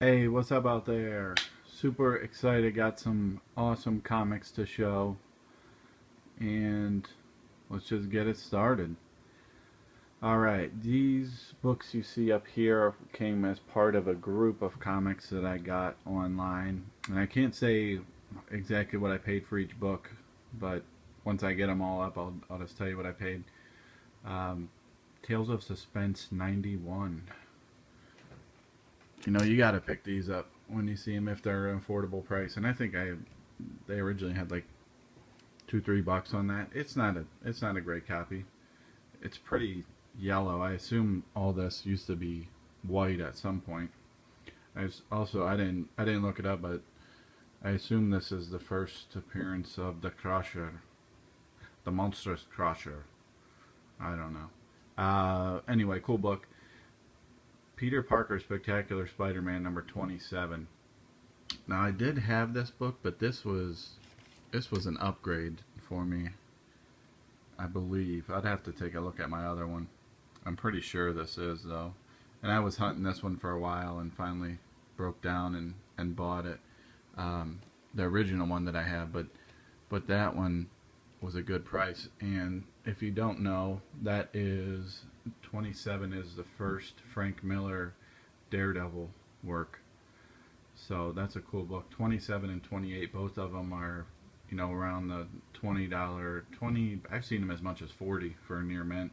Hey, what's up out there? Super excited, got some awesome comics to show, and let's just get it started. Alright, these books you see up here came as part of a group of comics that I got online, and I can't say exactly what I paid for each book, but once I get them all up, I'll just tell you what I paid. Um, Tales of Suspense 91. You know, you got to pick these up when you see them if they're an affordable price. And I think they originally had like $2-3 on that. It's not a great copy. It's pretty yellow. I assume all this used to be white at some point. I didn't look it up, but I assume this is the first appearance of the Crusher, the monstrous Crusher. I don't know. Anyway, cool book. Peter Parker Spectacular Spider-Man number 27. Now I did have this book, but this was an upgrade for me. I believe. I'd have to take a look at my other one. I'm pretty sure this is though. And I was hunting this one for a while and finally broke down and bought it. The original one that I have, but that one was a good price. And if you don't know, that is 27 is the first Frank Miller Daredevil work. So that's a cool book. 27 and 28, both of them are, around the $20, 20, I've seen them as much as 40 for near mint.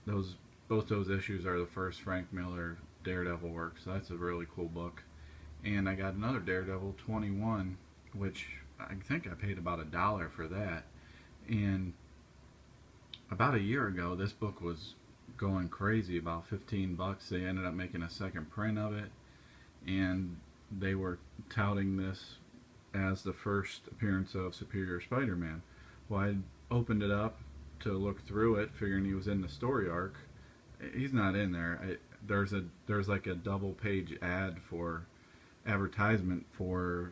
Both those issues are the first Frank Miller Daredevil work, so that's a really cool book. And I got another Daredevil 21, which I think I paid about $1 for that. And about a year ago, this book was going crazy, about $15. They ended up making a second print of it, and they were touting this as the first appearance of Superior Spider-Man. Well, I opened it up to look through it, figuring he was in the story arc. He's not in there. There's like a double-page ad for advertisement for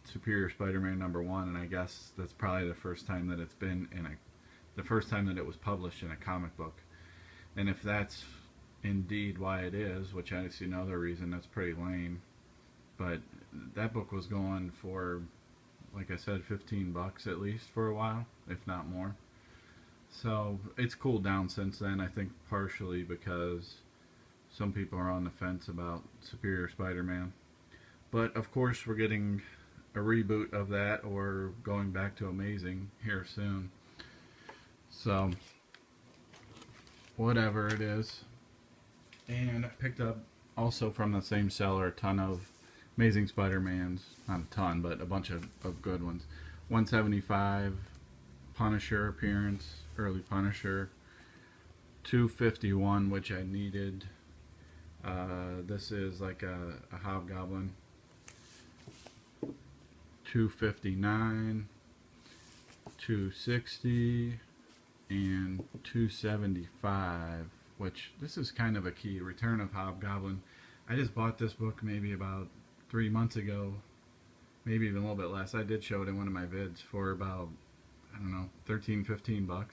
Superior Spider-Man number 1, and I guess that's probably the first time that it's been in the first time that it was published in a comic book. And if that's indeed why it is, which I see another reason, that's pretty lame. But that book was going for, like I said, $15 at least for a while, if not more. So it's cooled down since then, I think partially because some people are on the fence about Superior Spider-Man. But of course we're getting a reboot of that, or going back to Amazing here soon. So whatever it is. And I picked up also from the same seller a ton of Amazing Spider-Mans, not a ton, but a bunch of good ones. 175 Punisher appearance, early Punisher. 251, which I needed. This is like a Hobgoblin. 259, 260, and 275, which this is kind of a key. Return of Hobgoblin. I just bought this book maybe about 3 months ago, maybe even a little bit less. I did show it in one of my vids for about, I don't know, 13, $15.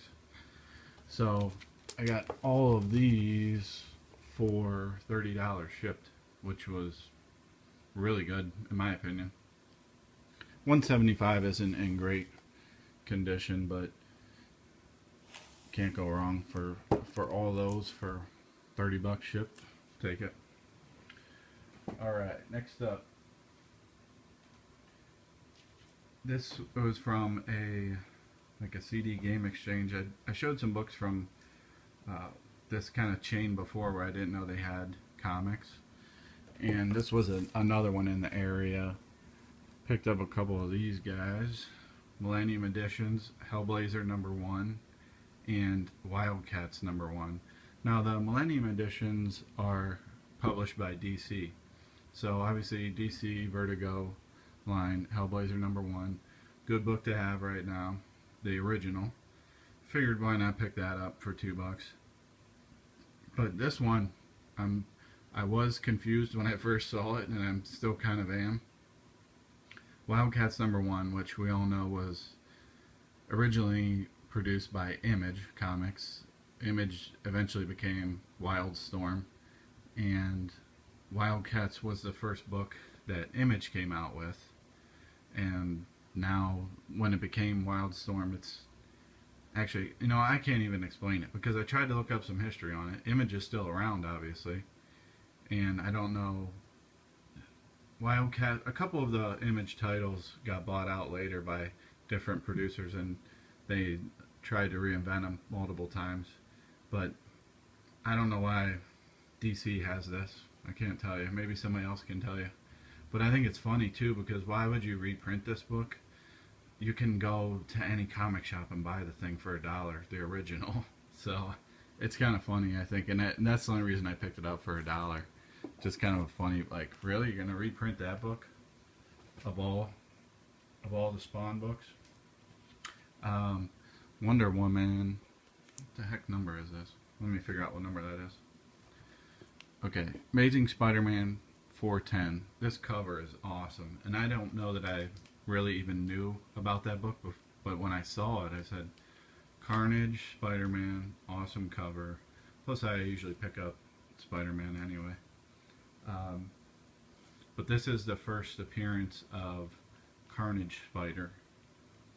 So I got all of these for $30 shipped, which was really good in my opinion. 175 isn't in great condition, but can't go wrong for all those for $30 shipped. Take it. Alright, next up. This was from a CD game exchange. I showed some books from this kind of chain before where I didn't know they had comics. And this was another one in the area. Picked up a couple of these guys. Millennium editions, Hellblazer number 1 and Wildcats number 1. Now the Millennium editions are published by DC. So obviously DC Vertigo line, Hellblazer number 1. Good book to have right now. The original. Figured why not pick that up for $2. But this one, I was confused when I first saw it, and I'm still kind of am. Wildcats number 1, which we all know was originally produced by Image Comics. Image eventually became Wildstorm, and Wildcats was the first book that Image came out with, and now when it became Wildstorm, it's actually, I can't even explain it because I tried to look up some history on it. Image is still around, obviously, and I don't know. Wildcat, a couple of the Image titles got bought out later by different producers, and they tried to reinvent them multiple times, but I don't know why DC has this. I can't tell you. Maybe somebody else can tell you. But I think it's funny too, because why would you reprint this book? You can go to any comic shop and buy the thing for $1, the original. So it's kind of funny, I think, and that's the only reason I picked it up for $1. Just kind of a funny, like, really, you're gonna reprint that book of all the Spawn books? Wonder Woman. What the heck number is this? Let me figure out what number that is. Okay, Amazing Spider-Man 410. This cover is awesome, and I don't know that I really even knew about that book, but when I saw it, I said, Carnage Spider-Man, awesome cover. Plus, I usually pick up Spider-Man anyway. But this is the first appearance of Carnage Spider,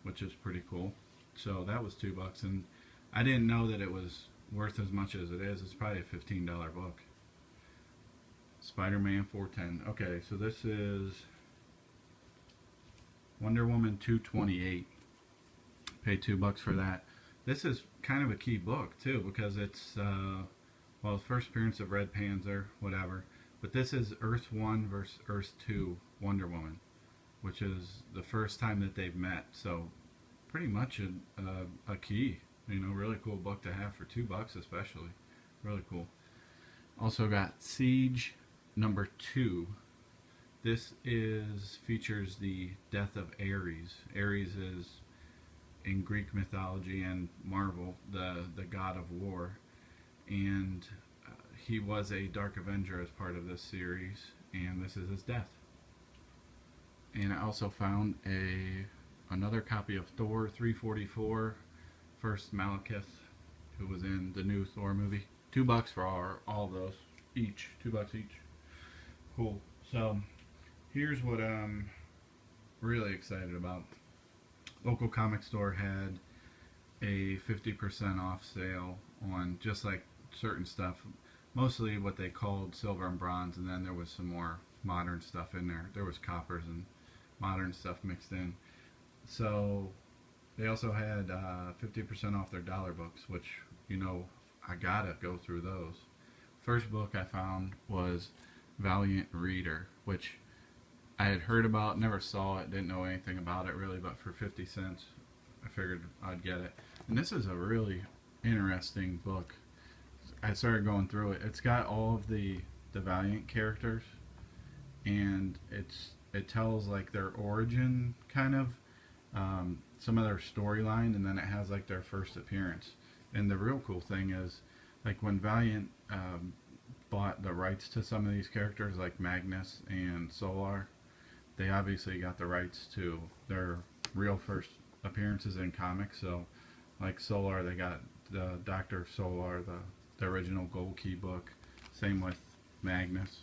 which is pretty cool. So that was $2, and I didn't know that it was worth as much as it is. It's probably a $15 book. Spider-Man 410. Okay, so this is Wonder Woman 228. Paid $2 for that. This is kind of a key book too, because it's well, the first appearance of Red Panzer, whatever. But this is Earth 1 versus Earth 2 Wonder Woman, which is the first time that they've met. So pretty much a key, really cool book to have for $2 especially. Really cool. Also got Siege #2. This features the death of Ares. Ares is in Greek mythology and Marvel the god of war, and he was a Dark Avenger as part of this series, and this is his death. And I also found another copy of Thor 344, first Malekith, who was in the new Thor movie. $2 for all of those each. $2 each. Cool. So here's what I'm really excited about. Local comic store had a 50% off sale on just like certain stuff, mostly what they called silver and bronze, and then there was some more modern stuff in there. There was coppers and modern stuff mixed in. So they also had 50% off their dollar books, which I gotta go through those. First book I found was Valiant Reader, which I had heard about, never saw it, didn't know anything about it really, but for 50 cents I figured I'd get it. And this is a really interesting book. I started going through it. It's got all of the Valiant characters, and it tells like their origin, kind of some of their storyline, and then it has like their first appearance. And the real cool thing is, like, when Valiant bought the rights to some of these characters like Magnus and Solar, they obviously got the rights to their real first appearances in comics. So like Solar, they got the Dr. Solar, the original Gold Key book. Same with Magnus.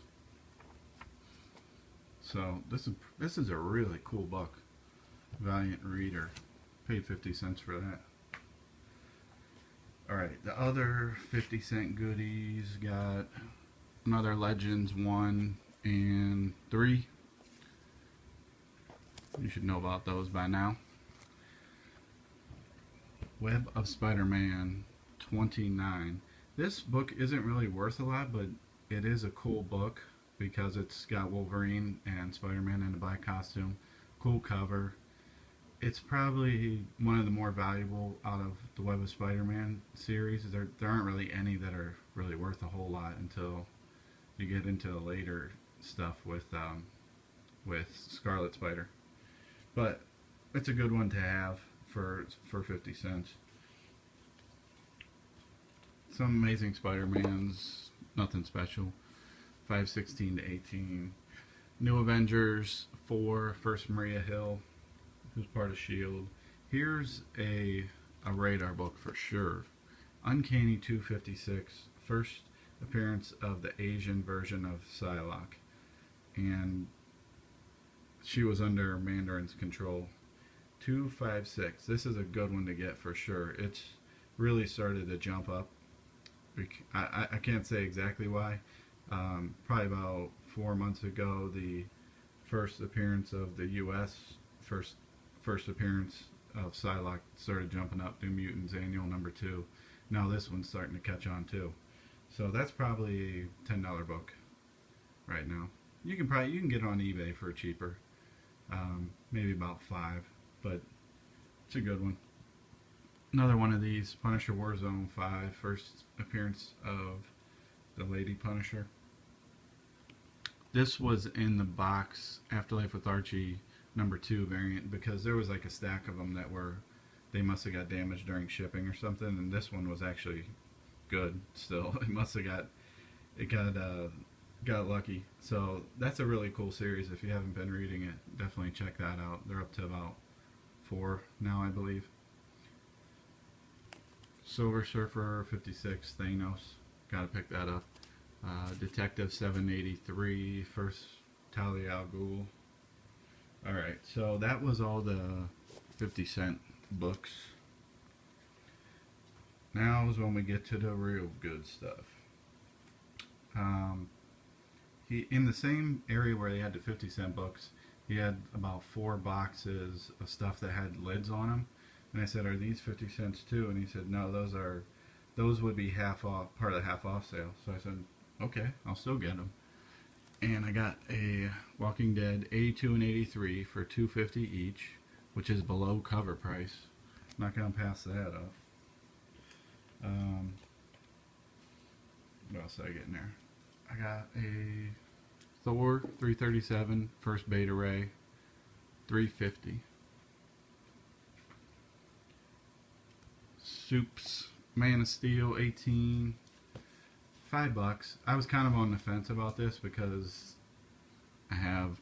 So this is a really cool book. Valiant Reader. Paid 50 cents for that. Alright, the other 50-cent goodies got another Legends 1 and 3. You should know about those by now. Web of Spider-Man 29. This book isn't really worth a lot, but it is a cool book because it's got Wolverine and Spider-Man in a black costume. Cool cover. It's probably one of the more valuable out of the Web of Spider-Man series. There aren't really any that are really worth a whole lot until you get into the later stuff with Scarlet Spider. But it's a good one to have for 50 cents. Some Amazing Spider-Mans, nothing special. 516 to 18. New Avengers 4, first Maria Hill, who's part of S.H.I.E.L.D. Here's a radar book for sure. Uncanny 256, first appearance of the Asian version of Psylocke, and she was under Mandarin's control. 256. This is a good one to get for sure. It's really started to jump up. I can't say exactly why. Probably about 4 months ago, the first appearance of the U.S. first appearance of Psylocke started jumping up. New Mutants Annual #2. Now this one's starting to catch on too. So that's probably a $10 book right now. You can get it on eBay for cheaper, maybe about $5, but it's a good one. Another one of these, Punisher Warzone 5, first appearance of the Lady Punisher. This was in the box Afterlife with Archie #2 variant because there was like a stack of them that they must have got damaged during shipping or something, and this one was actually good still. It got lucky. So that's a really cool series. If you haven't been reading it, definitely check that out. They're up to about 4 now, I believe. Silver Surfer 56, Thanos, gotta pick that up. Detective 783, first Talia al Ghul. Alright, so that was all the 50-cent books. Now is when we get to the real good stuff. In the same area where they had the 50-cent books, he had about 4 boxes of stuff that had lids on them. And I said, "Are these 50 cents too?" And he said, "No, those would be half off, part of the half off sale." So I said, "Okay, I'll still get them." And I got a Walking Dead 82 and 83 for $2.50 each, which is below cover price. Not gonna pass that up. What else did I get in there? I got a Thor 337 first Beta Ray, $3.50. Soups Man of Steel 18, $5. I was kind of on the fence about this because I have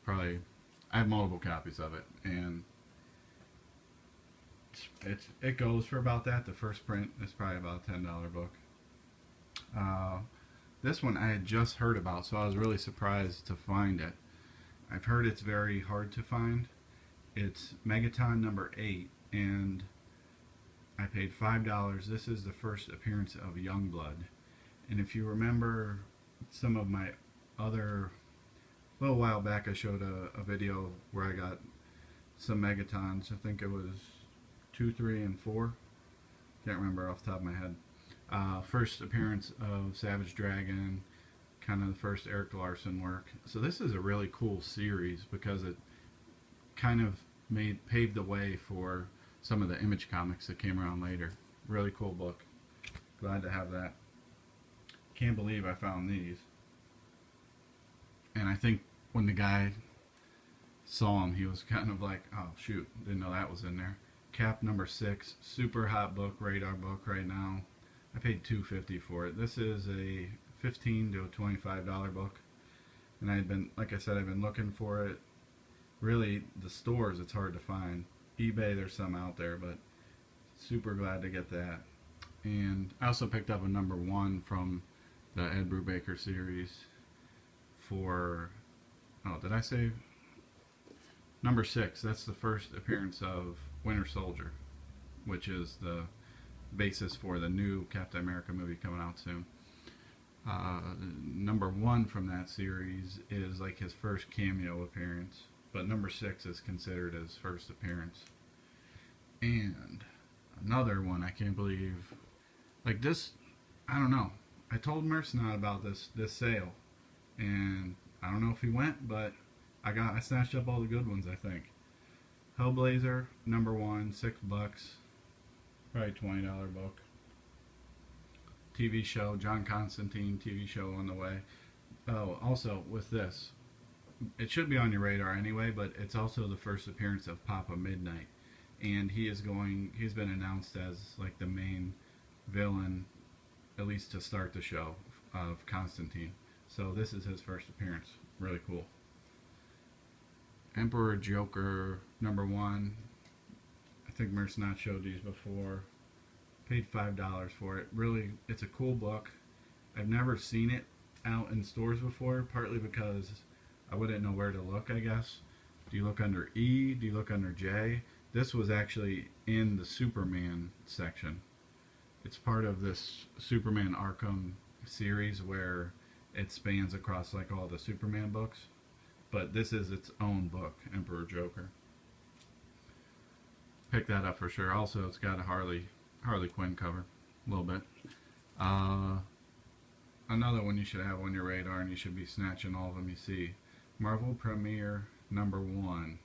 multiple copies of it, and it goes for about that. The first print is probably about a $10 book. This one I had just heard about, so I was really surprised to find it. I've heard it's very hard to find. It's Megaton #8, and I paid $5. This is the first appearance of Youngblood. And if you remember some of my other, a little while back I showed a video where I got some Megatons. I think it was 2, 3, and 4. Can't remember off the top of my head. First appearance of Savage Dragon, kind of the first Eric Larson work. So this is a really cool series because it kind of paved the way for some of the Image comics that came around later. Really cool book. Glad to have that. Can't believe I found these. And I think when the guy saw them, he was kind of like, "Oh shoot, didn't know that was in there." Cap #6, super hot book, radar book right now. I paid $2.50 for it. This is a $15 to $25 book. And like I said, I've been looking for it. Really, the stores, it's hard to find. eBay, there's some out there, but super glad to get that. And I also picked up a #1 from the Ed Brubaker series for, did I say #6? That's the first appearance of Winter Soldier, which is the basis for the new Captain America movie coming out soon. #1 from that series is like his first cameo appearance, but #6 is considered his first appearance. And another one, I can't believe, like this, I don't know. I told Mercenot about this sale, and I don't know if he went, but I snatched up all the good ones, I think. Hellblazer #1, $6, probably $20 book. TV show, John Constantine TV show on the way. Oh, also with this, it should be on your radar anyway, but it's also the first appearance of Papa Midnite, and he's been announced as like the main villain, at least to start the show, of Constantine. So this is his first appearance. Really cool. Emperor Joker #1. I think Mercenot showed these before. Paid $5 for it. Really, it's a cool book. I've never seen it out in stores before, partly because I wouldn't know where to look, I guess. Do you look under E? Do you look under J? This was actually in the Superman section. It's part of this Superman Arkham series where it spans across like all the Superman books. But this is its own book, Emperor Joker. Pick that up for sure. Also, it's got a Harley Quinn cover, a little bit. Another one you should have on your radar, and you should be snatching all of them you see. Marvel Premiere #1,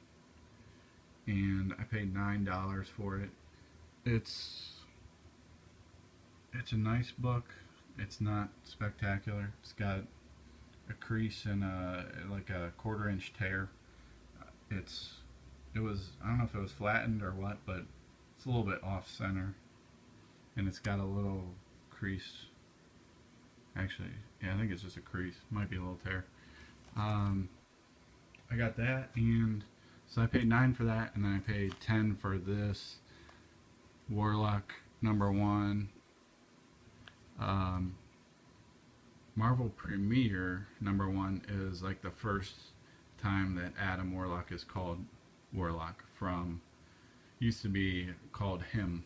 and I paid $9 for it. It's a nice book. It's not spectacular. It's got a crease and like a 1/4-inch tear. It was, I don't know if it was flattened or what, but it's a little bit off center, and it's got a little crease. Actually, yeah, I think it's just a crease. Might be a little tear. I got that, and so I paid $9 for that, and then I paid $10 for this Warlock #1. Marvel Premiere #1 is like the first time that Adam Warlock is called Warlock, from used to be called him.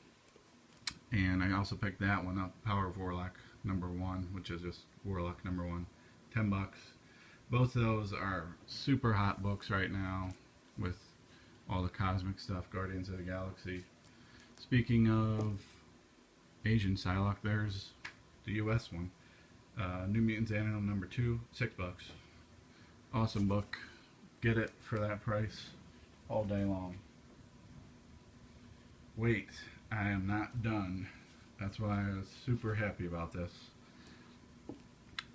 And I also picked that one up, Power of Warlock #1, which is just Warlock #1, $10. Both of those are super hot books right now with all the cosmic stuff, Guardians of the Galaxy. Speaking of Asian Psylocke, there's the US one, New Mutants Animal #2, $6. Awesome book. Get it for that price all day long. Wait, I am not done. That's why I was super happy about this.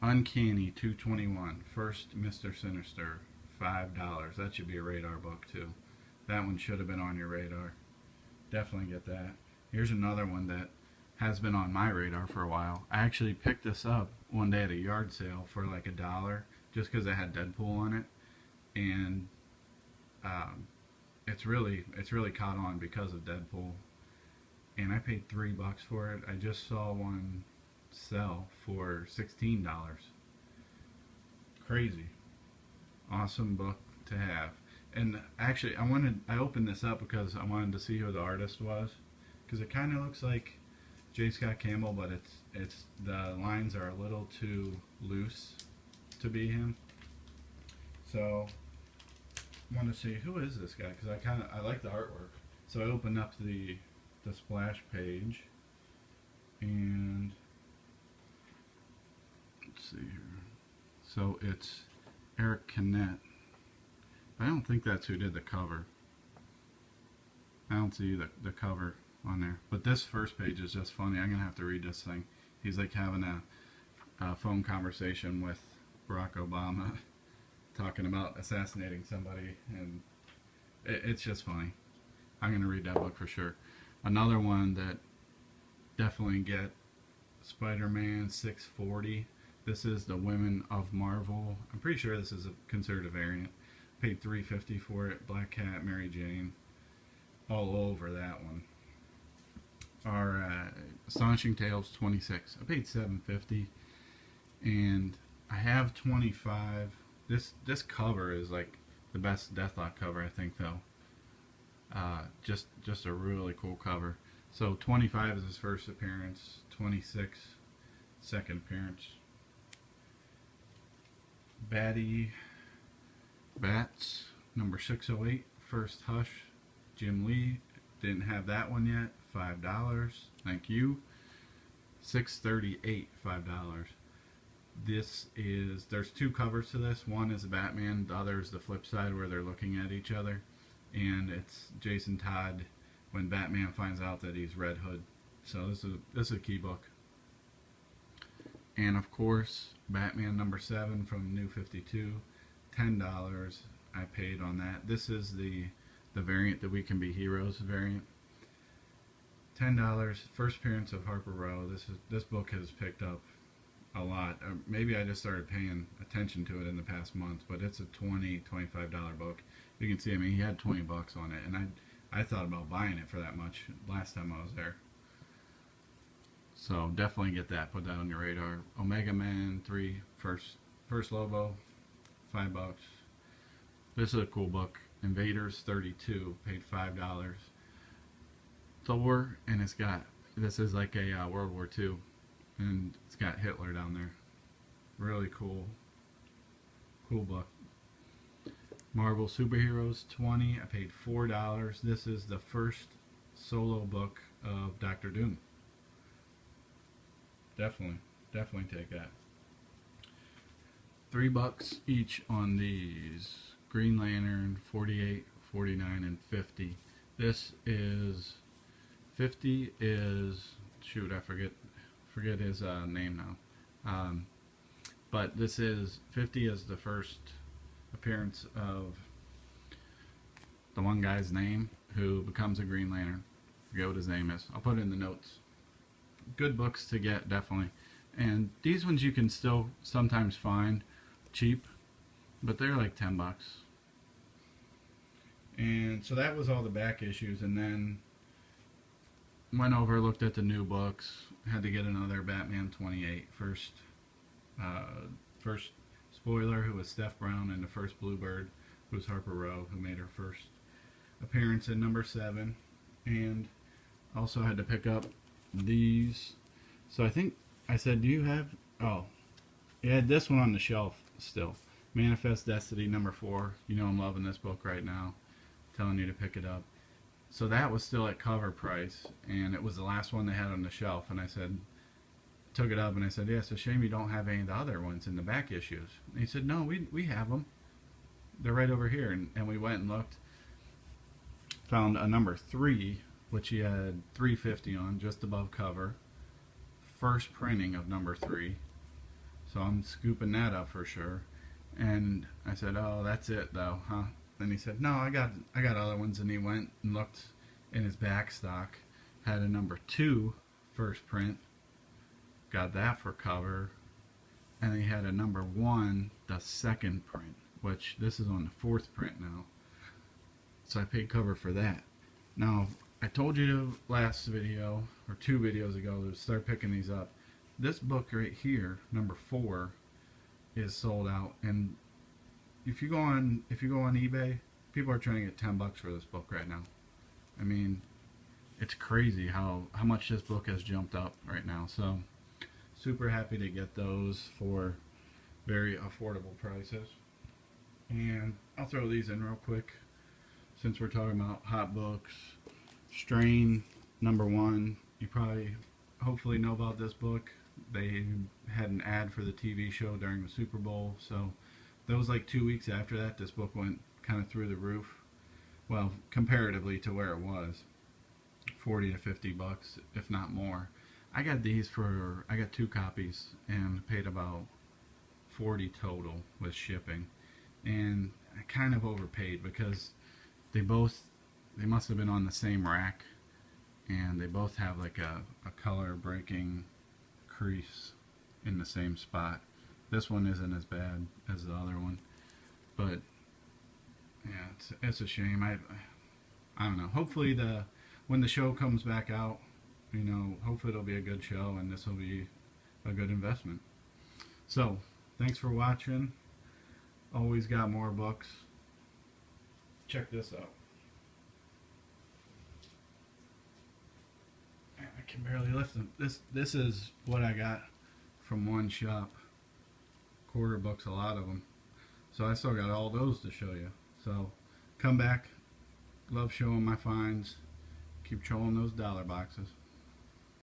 Uncanny 221, first Mr. Sinister, $5. That should be a radar book too. That one should have been on your radar. Definitely get that. Here's another one that has been on my radar for a while. I actually picked this up one day at a yard sale for like $1, just because it had Deadpool on it, and it's really caught on because of Deadpool. And I paid $3 for it. I just saw one sell for $16. Crazy. Awesome book to have. And actually, I opened this up because I wanted to see who the artist was, because it kind of looks like J. Scott Campbell, but it's the lines are a little too loose to be him. So I want to see who is this guy, because I like the artwork. So I opened up the splash page, and let's see here. So it's Eric Kinnett. I don't think that's who did the cover. I don't see the cover on there. But this first page is just funny. I'm going to have to read this thing. He's like having a phone conversation with Barack Obama, talking about assassinating somebody, and it's just funny. I'm going to read that book for sure. Another one that definitely get, Spider-Man 640. This is the Women of Marvel. I'm pretty sure this is considered a variant. Paid $3.50 for it. Black Cat, Mary Jane, all over that one. Our Astonishing Tales 26. I paid $7.50, and I have 25. This cover is like the best Deathlock cover, I think, though. Just a really cool cover. So 25 is his first appearance, 26 second appearance. Bats #608, first Hush, Jim Lee. Didn't have that one yet. $5. Thank you. 638, $5. There's two covers to this. One is a Batman, the other is the flip side where they're looking at each other, and it's Jason Todd when Batman finds out that he's Red Hood. So this is a key book. And of course, Batman #7 from New 52, $10. I paid on that. This is the variant, the We Can Be Heroes variant. $10. First appearance of Harper Row. This book has picked up a lot. Maybe I just started paying attention to it in the past month, but it's a $25 book. You can see, I mean, he had $20 on it, and I thought about buying it for that much last time I was there. So definitely get that. Put that on your radar. Omega Man 3, first Lobo, $5. This is a cool book. Invaders 32, paid $5. Thor, and it's got, this is like a World War II, and it's got Hitler down there. Really cool book. Marvel Superheroes 20, I paid $4. This is the first solo book of Doctor Doom. Definitely take that. $3 each on these. Green Lantern 48, 49, and 50. This is 50 is, shoot, I forget his name now. But this is 50 is the first appearance of the one guy's name who becomes a Green Lantern. I forget what his name is. I'll put it in the notes. Good books to get, definitely. And these ones you can still sometimes find cheap, but they're like $10. And so that was all the back issues, and then went over, looked at the new books, had to get another Batman 28. First spoiler, who was Steph Brown, and the first Bluebird, who was Harper Row, who made her first appearance in number 7. And also had to pick up these. So I think I said, do you have, oh, you had this one on the shelf still. Manifest Destiny number 4. You know I'm loving this book right now. Telling you to pick it up. So that was still at cover price, and it was the last one they had on the shelf. And I said, took it up, and I said, yeah, it's a shame you don't have any of the other ones in the back issues. And he said, no, we have them. They're right over here. And we went and looked. Found a number 3, which he had $3.50 on, just above cover. First printing of number 3. So I'm scooping that up for sure. And I said, oh, that's it though, huh? Then he said, no, I got other ones. And he went and looked in his back stock, had a number 2 first print, got that for cover, and he had a number 1, the second print, which this is on the 4th print now. So I paid cover for that. Now, I told you last video, or 2 videos ago, to start picking these up. This book right here, number 4, is sold out, and if you go on eBay, people are trying to get $10 for this book right now. I mean, it's crazy how much this book has jumped up right now. So super happy to get those for very affordable prices. And I'll throw these in real quick since we're talking about hot books. Strain number 1. You probably hopefully know about this book. They had an ad for the TV show during the Super Bowl, so that was like 2 weeks after that. This book went kind of through the roof. Well, comparatively to where it was, 40 to $50, if not more. I got 2 copies and paid about $40 total with shipping, and I kind of overpaid because they must have been on the same rack, and they both have like a color breaking crease in the same spot. This one isn't as bad as the other one, but yeah, it's a shame. I don't know. Hopefully when the show comes back out, you know, hopefully it'll be a good show and this will be a good investment. So thanks for watching. Always got more books. Check this out. I can barely lift them. This is what I got from one shop. Quarter books, a lot of them. So I still got all those to show you. So come back. Love showing my finds. Keep trolling those dollar boxes.